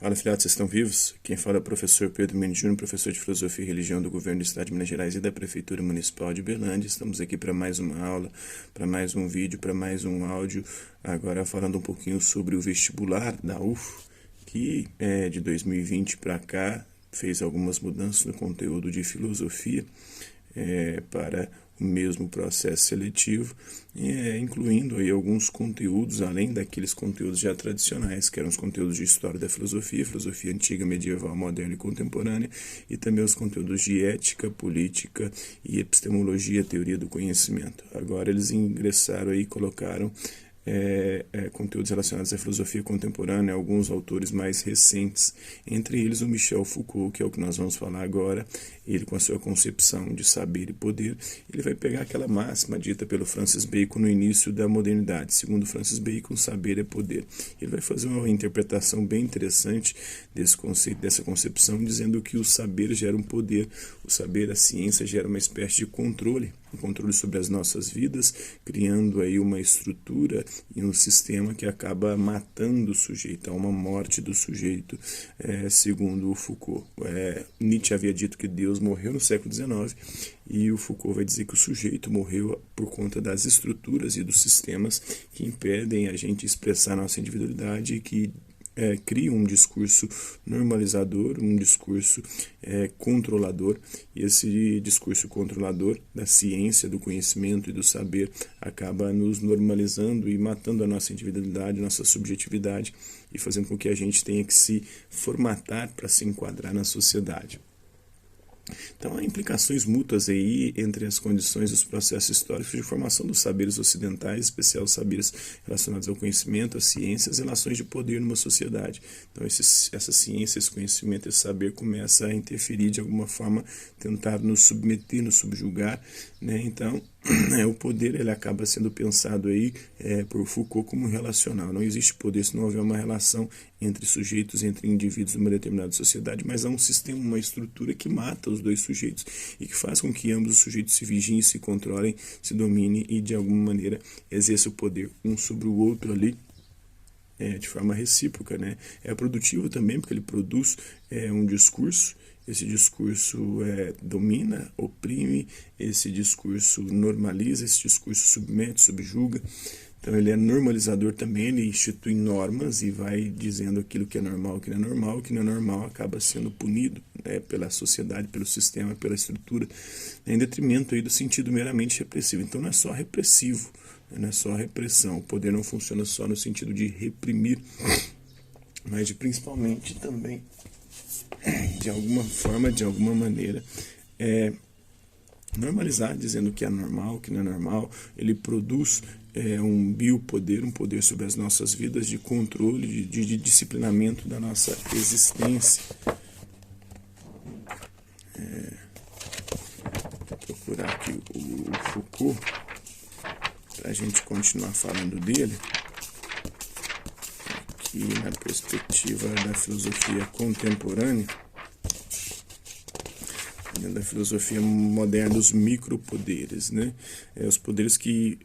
Fala, filhotes, vocês estão vivos? Quem fala é o professor Pedro Mendes Júnior, professor de Filosofia e Religião do Governo do Estado de Minas Gerais e da Prefeitura Municipal de Berlândia. Estamos aqui para mais uma aula, para mais um vídeo, para mais um áudio. Agora falando um pouquinho sobre o vestibular da UF, que de 2020 para cá fez algumas mudanças no conteúdo de filosofia para o mesmo processo seletivo, incluindo aí alguns conteúdos, além daqueles conteúdos já tradicionais, que eram os conteúdos de história da filosofia, filosofia antiga, medieval, moderna e contemporânea, e também os conteúdos de ética, política e epistemologia, teoria do conhecimento. Agora eles ingressaram aí, colocaram conteúdos relacionados à filosofia contemporânea, alguns autores mais recentes, entre eles o Michel Foucault, que é o que nós vamos falar agora. Ele, com a sua concepção de saber e poder, ele vai pegar aquela máxima dita pelo Francis Bacon no início da modernidade. Segundo Francis Bacon, saber é poder. Ele vai fazer uma interpretação bem interessante desse conceito, dessa concepção, dizendo que o saber gera um poder, o saber, a ciência, gera uma espécie de controle, um controle sobre as nossas vidas, criando aí uma estrutura e um sistema que acaba matando o sujeito, há uma morte do sujeito, segundo o Foucault. Nietzsche havia dito que Deus morreu no século XIX, e o Foucault vai dizer que o sujeito morreu por conta das estruturas e dos sistemas que impedem a gente expressar nossa individualidade e que cria um discurso normalizador, um discurso controlador, e esse discurso controlador da ciência, do conhecimento e do saber acaba nos normalizando e matando a nossa individualidade, nossa subjetividade, e fazendo com que a gente tenha que se formatar para se enquadrar na sociedade. Então, há implicações mútuas aí entre as condições dos processos históricos de formação dos saberes ocidentais, em especial os saberes relacionados ao conhecimento, à ciência, as relações de poder numa sociedade. Então, essa ciência, esse conhecimento, esse saber começa a interferir de alguma forma, tentar nos submeter, nos subjugar, né? Então, o poder ele acaba sendo pensado aí por Foucault como relacional. Não existe poder se não houver uma relação entre sujeitos, entre indivíduos de uma determinada sociedade, mas há um sistema, uma estrutura que mata os dois sujeitos e que faz com que ambos os sujeitos se vigiem, se controlem, se dominem e de alguma maneira exerçam o poder um sobre o outro ali, de forma recíproca, né? É produtivo também porque ele produz um discurso. Esse discurso domina, oprime, esse discurso normaliza, esse discurso submete, subjuga. Então ele é normalizador também, ele institui normas e vai dizendo aquilo que é normal, o que não é normal, o que não é normal acaba sendo punido, né, pela sociedade, pelo sistema, pela estrutura, em detrimento aí do sentido meramente repressivo. Então não é só repressivo, não é só repressão, o poder não funciona só no sentido de reprimir, mas de principalmente também, de alguma forma, de alguma maneira, normalizar, dizendo que é normal, o que não é normal. Ele produz um biopoder, um poder sobre as nossas vidas, de controle, de disciplinamento da nossa existência. Vou procurar aqui o Foucault, para a gente continuar falando dele, aqui na perspectiva da filosofia contemporânea, da filosofia moderna, dos micropoderes, né? Os poderes que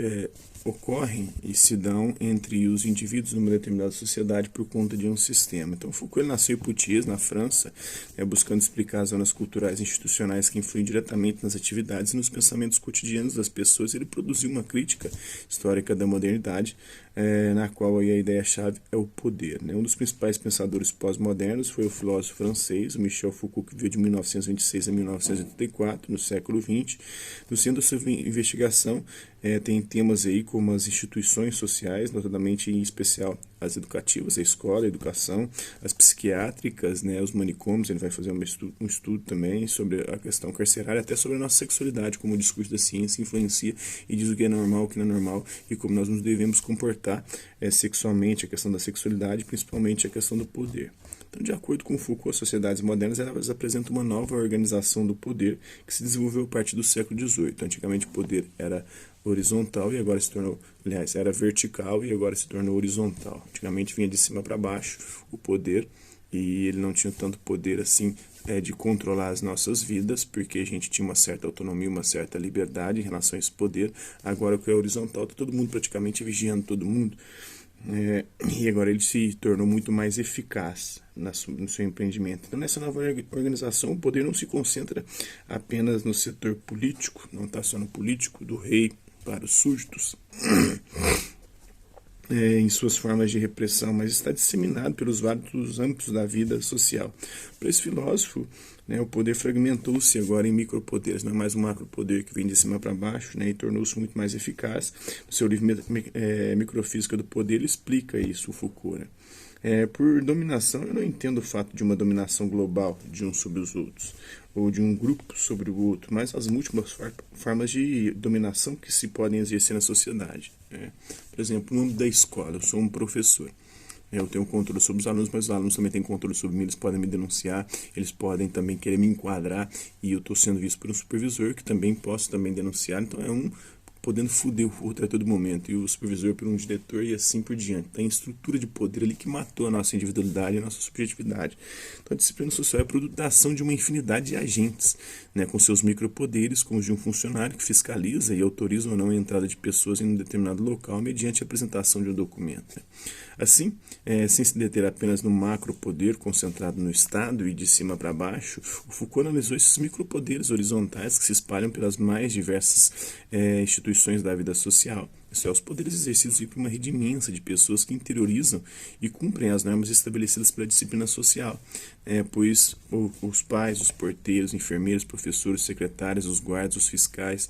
ocorrem e se dão entre os indivíduos numa determinada sociedade por conta de um sistema. Então, Foucault ele nasceu em Poitiers, na França, buscando explicar as zonas culturais e institucionais que influem diretamente nas atividades e nos pensamentos cotidianos das pessoas. Ele produziu uma crítica histórica da modernidade, na qual aí a ideia-chave é o poder, né? Um dos principais pensadores pós-modernos foi o filósofo francês, o Michel Foucault, que viveu de 1926 a 1984, no século XX. No centro da sua investigação tem temas aí como as instituições sociais, notadamente em especial as educativas, a escola, a educação, as psiquiátricas, né, os manicômios. Ele vai fazer um estudo também sobre a questão carcerária, até sobre a nossa sexualidade, como o discurso da ciência influencia e diz o que é normal, o que não é normal, e como nós nos devemos comportar sexualmente, a questão da sexualidade, principalmente a questão do poder. Então, de acordo com Foucault, as sociedades modernas elas apresentam uma nova organização do poder que se desenvolveu a partir do século XVIII. Antigamente o poder era horizontal e agora se tornou, aliás, era vertical e agora se tornou horizontal. Antigamente vinha de cima para baixo o poder e ele não tinha tanto poder assim de controlar as nossas vidas, porque a gente tinha uma certa autonomia, uma certa liberdade em relação a esse poder. Agora o que é horizontal, está todo mundo praticamente vigiando todo mundo. E agora ele se tornou muito mais eficaz no seu empreendimento. Então, nessa nova organização, o poder não se concentra apenas no setor político, não está só no político, do rei para os súditos, em suas formas de repressão, mas está disseminado pelos vários âmbitos da vida social. Para esse filósofo, o poder fragmentou-se agora em micropoderes, não é mais um macropoder que vem de cima para baixo, e tornou-se muito mais eficaz. No seu livro Microfísica do Poder, ele explica isso, o Foucault. Por dominação, eu não entendo o fato de uma dominação global de uns sobre os outros, ou de um grupo sobre o outro, mas as múltiplas formas de dominação que se podem exercer na sociedade. Por exemplo, no âmbito da escola, eu sou um professor. Eu tenho controle sobre os alunos, mas os alunos também têm controle sobre mim, eles podem me denunciar, eles podem também querer me enquadrar, e eu estou sendo visto por um supervisor que também posso também denunciar, então é um podendo foder o outro a todo momento, e o supervisor por um diretor e assim por diante. Tem estrutura de poder ali que matou a nossa individualidade e a nossa subjetividade. Então a disciplina social é produto da ação de uma infinidade de agentes, com seus micropoderes, como os de um funcionário que fiscaliza e autoriza ou não a entrada de pessoas em um determinado local mediante a apresentação de um documento. Assim, sem se deter apenas no macropoder concentrado no Estado e de cima para baixo, o Foucault analisou esses micropoderes horizontais que se espalham pelas mais diversas instituições da vida social. Isso é, os poderes exercidos por uma rede imensa de pessoas que interiorizam e cumprem as normas estabelecidas pela disciplina social, pois os pais, os porteiros, enfermeiros, professores, secretários, os guardas, os fiscais.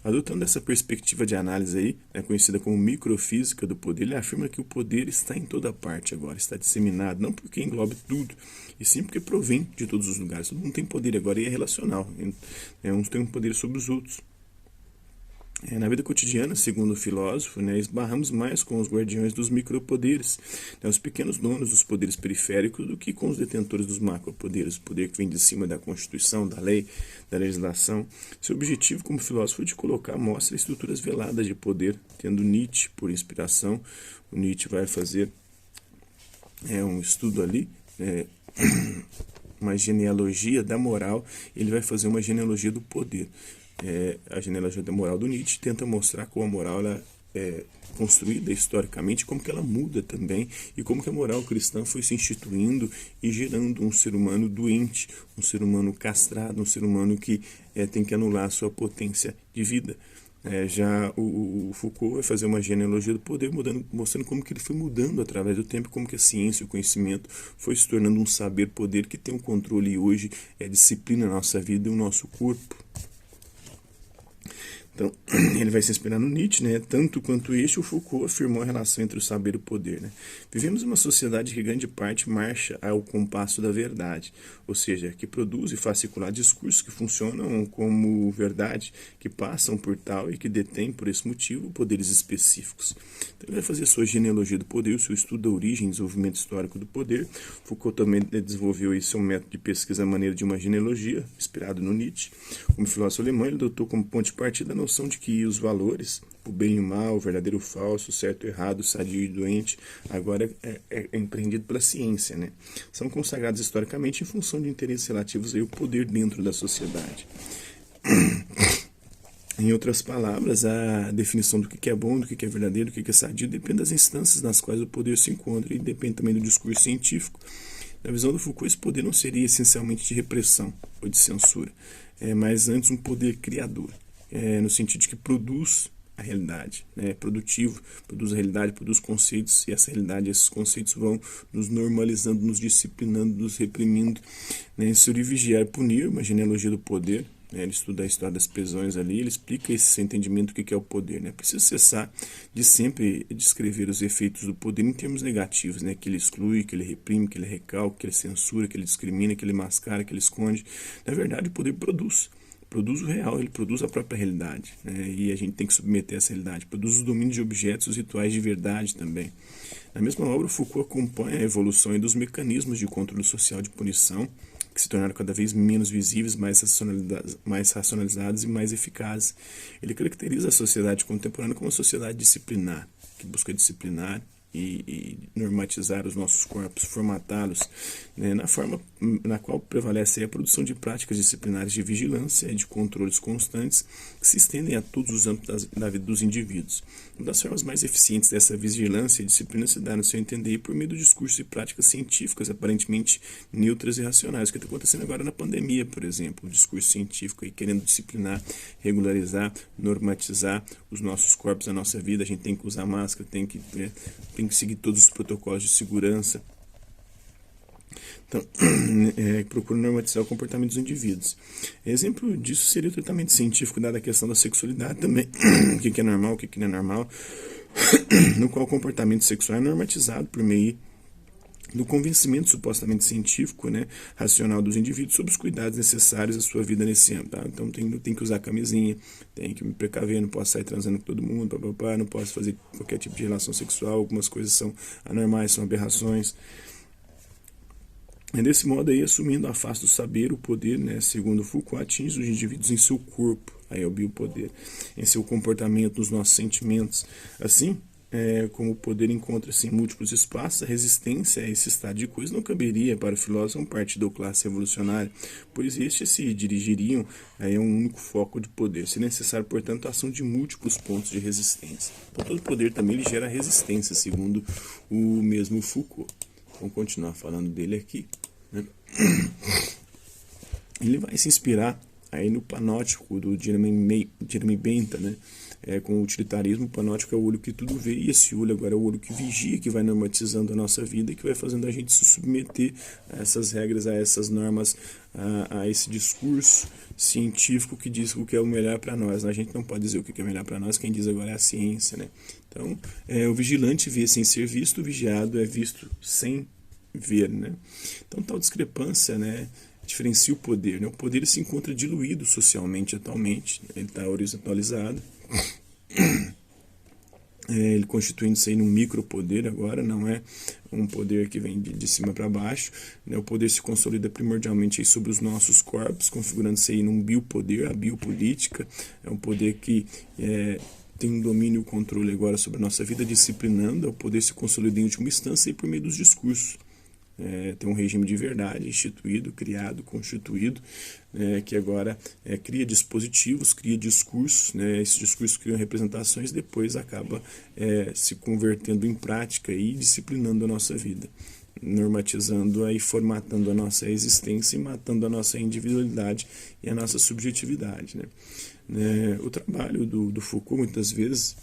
Adotando essa perspectiva de análise aí, conhecida como microfísica do poder, ele afirma que o poder está em toda parte agora, está disseminado, não porque englobe tudo, e sim porque provém de todos os lugares. Todo mundo tem poder agora e é relacional, uns têm um poder sobre os outros. Na vida cotidiana, segundo o filósofo, esbarramos mais com os guardiões dos micropoderes, os pequenos donos dos poderes periféricos, do que com os detentores dos macropoderes, o poder que vem de cima da Constituição, da lei, da legislação. Seu objetivo como filósofo é de colocar à mostra estruturas veladas de poder, tendo Nietzsche por inspiração. O Nietzsche vai fazer um estudo ali, uma genealogia da moral, ele vai fazer uma genealogia do poder. A genealogia da moral do Nietzsche tenta mostrar como a moral ela é construída historicamente, como que ela muda também, e como que a moral cristã foi se instituindo e gerando um ser humano doente, um ser humano castrado, um ser humano que tem que anular a sua potência de vida. Já o Foucault vai fazer uma genealogia do poder, mostrando como que ele foi mudando através do tempo, como que a ciência e o conhecimento foi se tornando um saber-poder que tem um controle e hoje disciplina a nossa vida e o nosso corpo. Então, ele vai se inspirar no Nietzsche, tanto quanto este, o Foucault afirmou a relação entre o saber e o poder. Vivemos em uma sociedade que grande parte marcha ao compasso da verdade, ou seja, que produz e faz circular discursos que funcionam como verdade, que passam por tal e que detêm, por esse motivo, poderes específicos. Então, ele vai fazer a sua genealogia do poder, o seu estudo da origem e desenvolvimento histórico do poder. Foucault também desenvolveu aí seu método de pesquisa à maneira de uma genealogia, inspirado no Nietzsche. Como filósofo alemão, ele adotou como ponto de partida a noção de que os valores, o bem e o mal, o verdadeiro e o falso, o certo e o errado, o sadio e o doente, agora é empreendido pela ciência. São consagrados historicamente em função de interesses relativos ao poder dentro da sociedade. Em outras palavras, a definição do que é bom, do que é verdadeiro, do que é sadio, depende das instâncias nas quais o poder se encontra e depende também do discurso científico. Na visão do Foucault, esse poder não seria essencialmente de repressão ou de censura, mas antes um poder criador. No sentido de que produz a realidade, é produtivo, produz a realidade, produz conceitos, e essa realidade, esses conceitos vão nos normalizando, nos disciplinando, nos reprimindo. Instruir, vigiar e punir, uma genealogia do poder. Ele estuda a história das prisões ali, ele explica esse entendimento do que é o poder. Precisa cessar de sempre descrever os efeitos do poder em termos negativos, que ele exclui, que ele reprime, que ele recalca, que ele censura, que ele discrimina, que ele mascara, que ele esconde. Na verdade, o poder produz o real, ele produz a própria realidade, e a gente tem que submeter essa realidade. Produz os domínios de objetos, os rituais de verdade também. Na mesma obra, Foucault acompanha a evolução dos mecanismos de controle social de punição, que se tornaram cada vez menos visíveis, mais racionalizados e mais eficazes. Ele caracteriza a sociedade contemporânea como uma sociedade disciplinar, que busca disciplinar e normatizar os nossos corpos, formatá-los, né, na forma na qual prevalece a produção de práticas disciplinares de vigilância e de controles constantes que se estendem a todos os âmbitos da vida dos indivíduos. Uma das formas mais eficientes dessa vigilância e disciplina se dá, no seu entender, por meio do discurso e práticas científicas aparentemente neutras e racionais, o que está acontecendo agora na pandemia, por exemplo, o discurso científico aí querendo disciplinar, regularizar, normatizar os nossos corpos, a nossa vida. A gente tem que usar máscara, tem que seguir todos os protocolos de segurança. Então, procura normatizar o comportamento dos indivíduos. Exemplo disso seria o tratamento científico, dada a questão da sexualidade também, o que é normal, o que não é normal, no qual o comportamento sexual é normatizado por meio do convencimento supostamente científico, né, racional dos indivíduos sobre os cuidados necessários à sua vida nesse âmbito. Tá? Então tem que usar camisinha, tem que me precaver, não posso sair transando com todo mundo, não posso fazer qualquer tipo de relação sexual, algumas coisas são anormais, são aberrações. E desse modo aí, assumindo a face do saber, o poder, né, segundo Foucault, atinge os indivíduos em seu corpo, aí é o biopoder, em seu comportamento, nos nossos sentimentos. Assim, como o poder encontra-se em múltiplos espaços, a resistência a esse estado de coisas não caberia para o filósofo um partido ou classe revolucionária, pois estes se dirigiriam a um único foco de poder. Se necessário, portanto, a ação de múltiplos pontos de resistência. Então, todo poder também ele gera resistência, segundo o mesmo Foucault. Vamos continuar falando dele aqui. Né? Ele vai se inspirar aí no panótico do Jeremy Bentham, né? Com o utilitarismo, o panótico é o olho que tudo vê, e esse olho agora é o olho que vigia, que vai normatizando a nossa vida e que vai fazendo a gente se submeter a essas regras, a essas normas, a esse discurso científico que diz o que é o melhor para nós. A gente não pode dizer o que é melhor para nós, quem diz agora é a ciência, né? Então, o vigilante vê sem ser visto, o vigiado é visto sem ver, né? Então, tal discrepância, né, diferencia o poder, né? O poder se encontra diluído socialmente atualmente, ele está horizontalizado, ele constituindo-se aí num micropoder agora, não é um poder que vem de cima para baixo, né? O poder se consolida primordialmente aí sobre os nossos corpos, configurando-se aí num biopoder, a biopolítica, é um poder que tem um domínio e o controle agora sobre a nossa vida, disciplinando, o poder se consolida em última instância aí por meio dos discursos. Tem um regime de verdade instituído, criado, constituído, que agora cria dispositivos, cria discursos, né? Esses discursos criam representações, depois acaba se convertendo em prática e disciplinando a nossa vida, normatizando e formatando a nossa existência e matando a nossa individualidade e a nossa subjetividade, né? O trabalho do Foucault, muitas vezes,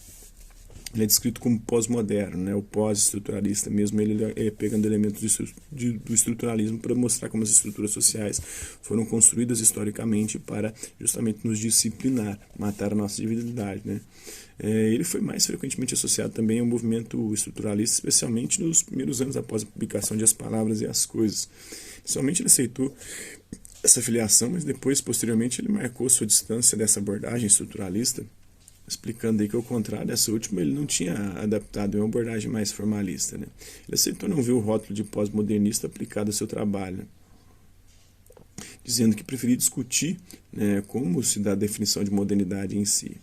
ele é descrito como pós-moderno, né? O pós-estruturalista mesmo, ele pegando elementos do estruturalismo para mostrar como as estruturas sociais foram construídas historicamente para justamente nos disciplinar, matar a nossa individualidade, né? Ele foi mais frequentemente associado também ao movimento estruturalista, especialmente nos primeiros anos após a publicação de As Palavras e as Coisas. Inicialmente ele aceitou essa filiação, mas depois, posteriormente, ele marcou sua distância dessa abordagem estruturalista, explicando aí que, ao contrário dessa última, ele não tinha adaptado a uma abordagem mais formalista, né? Ele aceitou não ver o rótulo de pós-modernista aplicado ao seu trabalho, dizendo que preferia discutir, né, como se dá a definição de modernidade em si.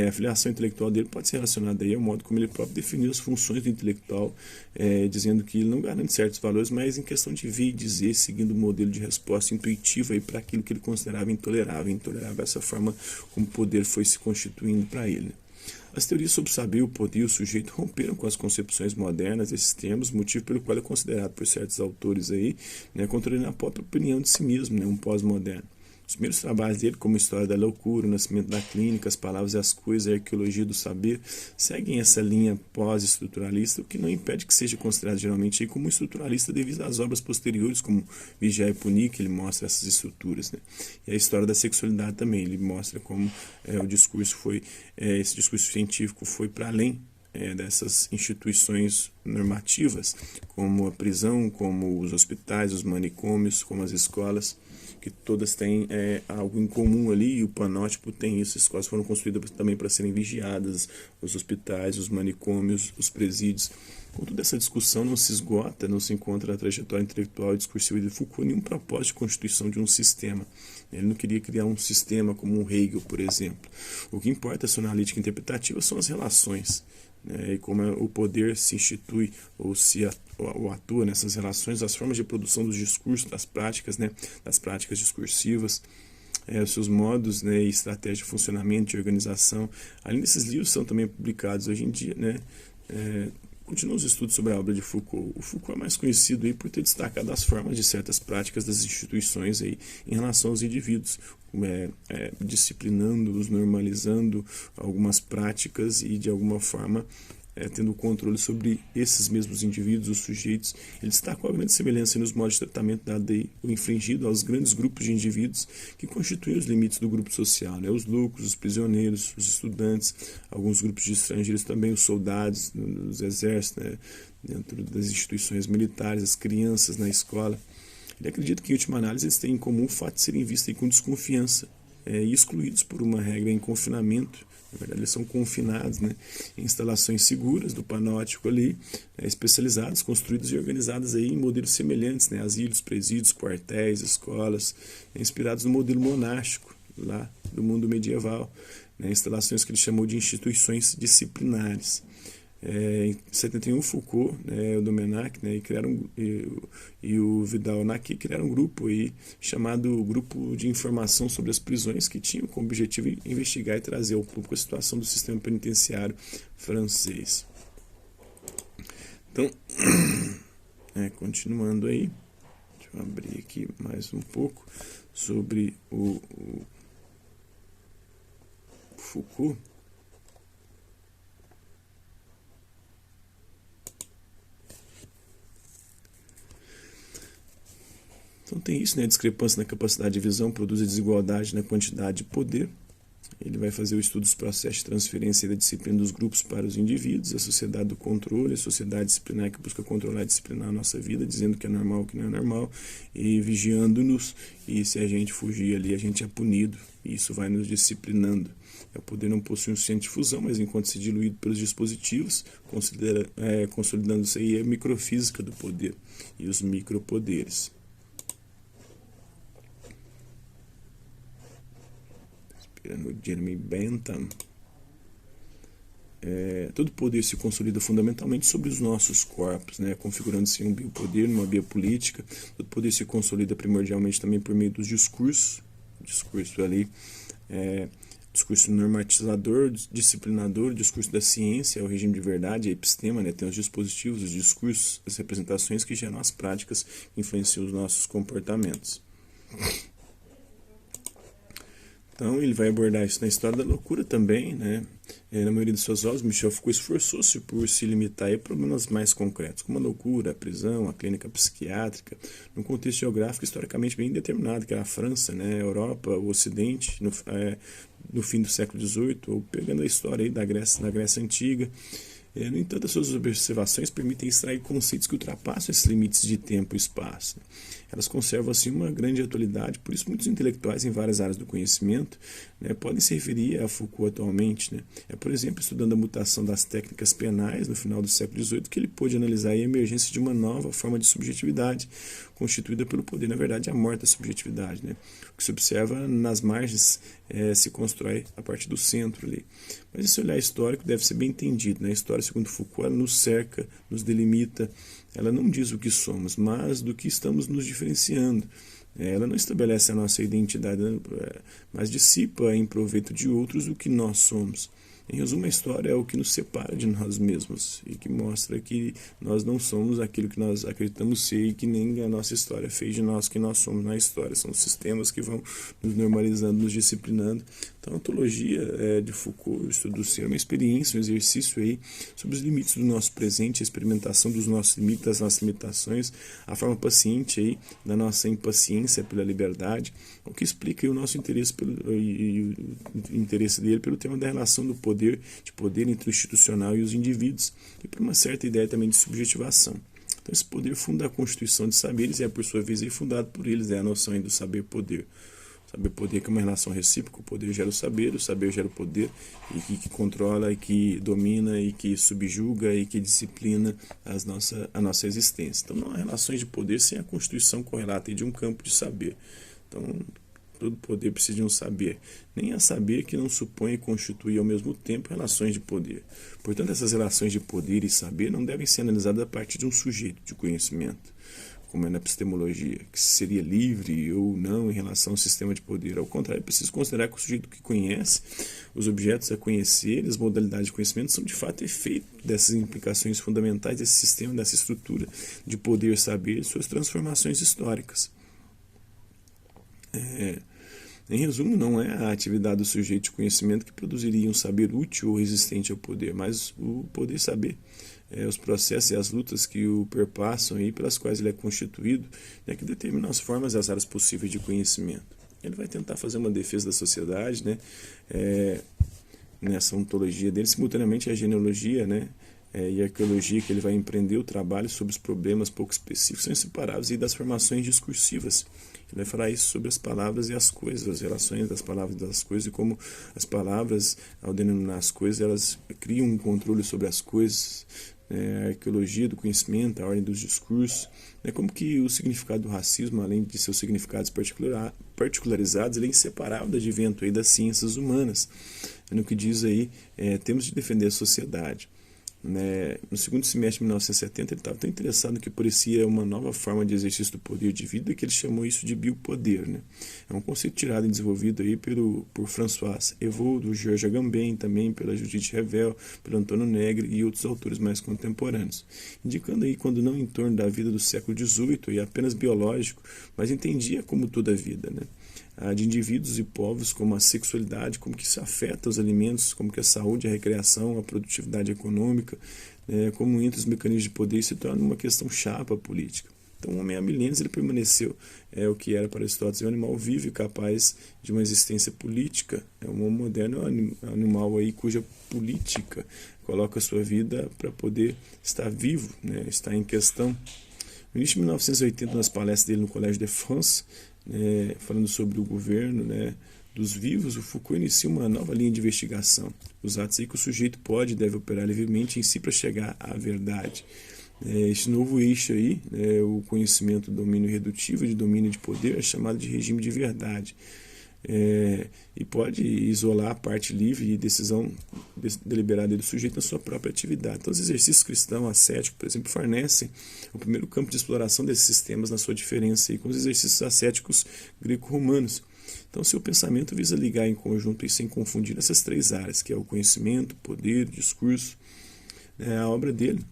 A filiação intelectual dele pode ser relacionada aí ao modo como ele próprio definiu as funções do intelectual, dizendo que ele não garante certos valores, mas em questão de ver e dizer, seguindo um modelo de resposta intuitiva para aquilo que ele considerava intolerável. Intolerável essa forma como o poder foi se constituindo para ele. As teorias sobre o saber, o poder e o sujeito romperam com as concepções modernas desses termos, motivo pelo qual é considerado por certos autores aí, né, contrariando a própria opinião de si mesmo, né, um pós-moderno. Os primeiros trabalhos dele, como História da Loucura, O Nascimento da Clínica, As Palavras e as Coisas, a Arqueologia do Saber, seguem essa linha pós-estruturalista, o que não impede que seja considerado geralmente como estruturalista devido às obras posteriores, como Vigiar e Punir, que ele mostra essas estruturas, né? E a História da Sexualidade também, ele mostra como o discurso foi, esse discurso científico foi para além dessas instituições normativas, como a prisão, como os hospitais, os manicômios, como as escolas, que todas têm algo em comum ali, e o panótipo tem isso. As escolas foram construídas também para serem vigiadas, os hospitais, os manicômios, os presídios. Contudo, essa discussão não se esgota, não se encontra na trajetória intelectual e discursiva de Foucault nenhum propósito de constituição de um sistema. Ele não queria criar um sistema como um Hegel, por exemplo. O que importa na sua analítica interpretativa são as relações, né, e como o poder se institui constitui ou atua nessas relações, as formas de produção dos discursos, das práticas, né, das práticas discursivas, os seus modos, né, e estratégia de funcionamento e organização. Além desses livros, são também publicados hoje em dia, né, continuam os estudos sobre a obra de Foucault. O Foucault é mais conhecido aí por ter destacado as formas de certas práticas das instituições aí em relação aos indivíduos, disciplinando-os, normalizando algumas práticas e, de alguma forma, tendo controle sobre esses mesmos indivíduos, os sujeitos. Ele destacou a grande semelhança nos modos de tratamento dado aí, ou infringido aos grandes grupos de indivíduos que constituem os limites do grupo social, né? Os loucos, os prisioneiros, os estudantes, alguns grupos de estrangeiros também, os soldados dos exércitos, né? Dentro das instituições militares, as crianças na escola. Ele acredita que, em última análise, eles têm em comum o fato de serem vistos com desconfiança e excluídos por uma regra em confinamento. Na verdade, eles são confinados, né, em instalações seguras do panóptico ali, especializadas, construídas e organizadas aí em modelos semelhantes, né, asilos, presídios, quartéis, escolas, inspirados no modelo monástico lá do mundo medieval, né, instalações que ele chamou de instituições disciplinares. Em 71, Foucault, né, o Domenach, né, e o Vidal-Naquet criaram um grupo aí, chamado Grupo de Informação sobre as Prisões, que tinha como objetivo investigar e trazer ao público a situação do sistema penitenciário francês. Então, continuando aí, deixa eu abrir aqui mais um pouco sobre o Foucault. Então tem isso, né? A discrepância na capacidade de visão produz a desigualdade na quantidade de poder. Ele vai fazer o estudo dos processos de transferência da disciplina dos grupos para os indivíduos, a sociedade do controle, a sociedade disciplinar que busca controlar e disciplinar a nossa vida, dizendo que é normal o que não é normal, e vigiando-nos, e se a gente fugir ali, a gente é punido, e isso vai nos disciplinando. O poder não possui um centro de fusão, mas enquanto se diluído pelos dispositivos, consolidando-se aí a microfísica do poder e os micropoderes. No Jeremy Bentham, todo poder se consolida fundamentalmente sobre os nossos corpos, né, configurando-se um biopoder, uma biopolítica. Todo poder se consolida primordialmente também por meio dos discursos, discurso ali, discurso normatizador, disciplinador, discurso da ciência, o regime de verdade, a epistema, né, tem os dispositivos, os discursos, as representações que geram as práticas que influenciam os nossos comportamentos. Então, ele vai abordar isso na História da Loucura também, né? Na maioria de suas obras, Michel Foucault esforçou-se por se limitar a problemas mais concretos, como a loucura, a prisão, a clínica psiquiátrica, num contexto geográfico historicamente bem determinado, que era a França, né, a Europa, o Ocidente, no fim do século XVIII, ou pegando a história aí da Grécia Antiga. No entanto, as suas observações permitem extrair conceitos que ultrapassam esses limites de tempo e espaço. Elas conservam, assim, uma grande atualidade, por isso muitos intelectuais em várias áreas do conhecimento, né, podem se referir a Foucault atualmente. Né? Por exemplo, estudando a mutação das técnicas penais no final do século XVIII, que ele pôde analisar a emergência de uma nova forma de subjetividade, constituída pelo poder, na verdade, a morte da subjetividade. Né? O que se observa nas margens se constrói a partir do centro ali. Mas esse olhar histórico deve ser bem entendido. Né? A história, segundo Foucault, ela nos cerca, nos delimita. Ela não diz o que somos, mas do que estamos nos diferenciando. Ela não estabelece a nossa identidade, mas dissipa em proveito de outros o que nós somos. Em resumo, a história é o que nos separa de nós mesmos e que mostra que nós não somos aquilo que nós acreditamos ser e que nem a nossa história fez de nós que nós somos na história. São sistemas que vão nos normalizando, nos disciplinando. Então, a ontologia de Foucault, o estudo do ser, é uma experiência, um exercício aí sobre os limites do nosso presente, a experimentação dos nossos limites, das nossas limitações, a forma paciente aí da nossa impaciência pela liberdade, o que explica aí o nosso interesse e o interesse dele pelo tema da relação do poder entre o institucional e os indivíduos, e por uma certa ideia também de subjetivação. Então, esse poder funda a constituição de saberes e é, por sua vez, fundado por eles, a noção do saber-poder. Saber-poder que é uma relação recíproca, o poder gera o saber gera o poder, e que controla, e que domina, e que subjuga, e que disciplina a nossa existência. Então, não há relações de poder sem a constituição correlata de um campo de saber. Então, Todo poder precisa de um saber. Nem há saber que não supõe e constitui ao mesmo tempo relações de poder. Portanto, essas relações de poder e saber não devem ser analisadas a partir de um sujeito de conhecimento, como é na epistemologia, que seria livre ou não em relação ao sistema de poder. Ao contrário, é preciso considerar que o sujeito que conhece, os objetos a conhecer, as modalidades de conhecimento são de fato efeito dessas implicações fundamentais desse sistema, dessa estrutura de poder, saber e suas transformações históricas. Em resumo, não é a atividade do sujeito de conhecimento que produziria um saber útil ou resistente ao poder, mas o poder saber. Os processos e as lutas que o perpassam e pelas quais ele é constituído, que determinam as formas e as áreas possíveis de conhecimento. Ele vai tentar fazer uma defesa da sociedade, nessa ontologia dele, simultaneamente a genealogia, e a arqueologia, que ele vai empreender o trabalho sobre os problemas pouco específicos, são inseparáveis e das formações discursivas. Ele vai falar isso sobre as palavras e as coisas, as relações das palavras e das coisas, e como as palavras, ao denominar as coisas, elas criam um controle sobre as coisas, a arqueologia do conhecimento, a ordem dos discursos, como que o significado do racismo, além de seus significados particularizados, ele é inseparável do advento aí das ciências humanas. No que diz aí, temos de defender a sociedade. No segundo semestre de 1970, ele estava tão interessado no que parecia uma nova forma de exercício do poder de vida, que ele chamou isso de biopoder. É um conceito tirado e desenvolvido aí por François Evaux, do Georges Agamben, também pela Judith Revel, pelo Antônio Negri e outros autores mais contemporâneos, indicando aí quando não em torno da vida do século XVIII e apenas biológico, mas entendia como toda a vida, de indivíduos e povos, como a sexualidade, como que isso afeta os alimentos, como que a saúde, a recreação, a produtividade econômica, como entre os mecanismos de poder se torna uma questão chapa política. Então, o homem há milênios ele permaneceu o que era para Aristóteles um animal vivo e capaz de uma existência política. O homem moderno é um animal aí cuja política coloca a sua vida para poder estar vivo, estar em questão. No início de 1980, nas palestras dele no Collège de France, falando sobre o governo dos vivos, o Foucault inicia uma nova linha de investigação. Os atos aí que o sujeito pode e deve operar livremente em si para chegar à verdade. Esse novo eixo aí, o conhecimento do domínio redutivo de domínio de poder, é chamado de regime de verdade. E pode isolar a parte livre e decisão deliberada do sujeito na sua própria atividade. Então, os exercícios cristãos ascéticos, por exemplo, fornecem o primeiro campo de exploração desses sistemas na sua diferença aí com os exercícios ascéticos greco-romanos. Então, seu pensamento visa ligar em conjunto e sem confundir essas três áreas, que é o conhecimento, o poder, o discurso. A obra dele,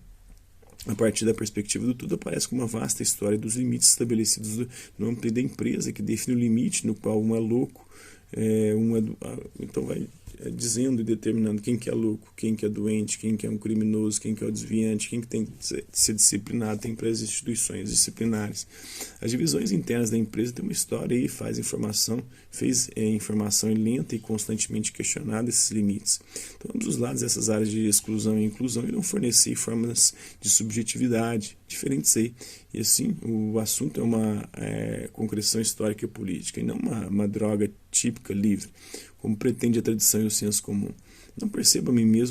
a partir da perspectiva do tudo, aparece como uma vasta história dos limites estabelecidos no âmbito da empresa, que define o limite no qual um é louco, então vai dizendo e determinando quem que é louco, quem que é doente, quem que é um criminoso, quem que é o desviante, quem que tem que ser disciplinado, tem para as instituições disciplinares. As divisões internas da empresa têm uma história e fez informação lenta e constantemente questionada esses limites. Então, ambos os lados dessas áreas de exclusão e inclusão irão fornecer formas de subjetividade diferentes aí. E assim, o assunto é uma concreção histórica e política, e não uma droga típica livre, como pretende a tradição e o senso comum. Não percebo a mim mesmo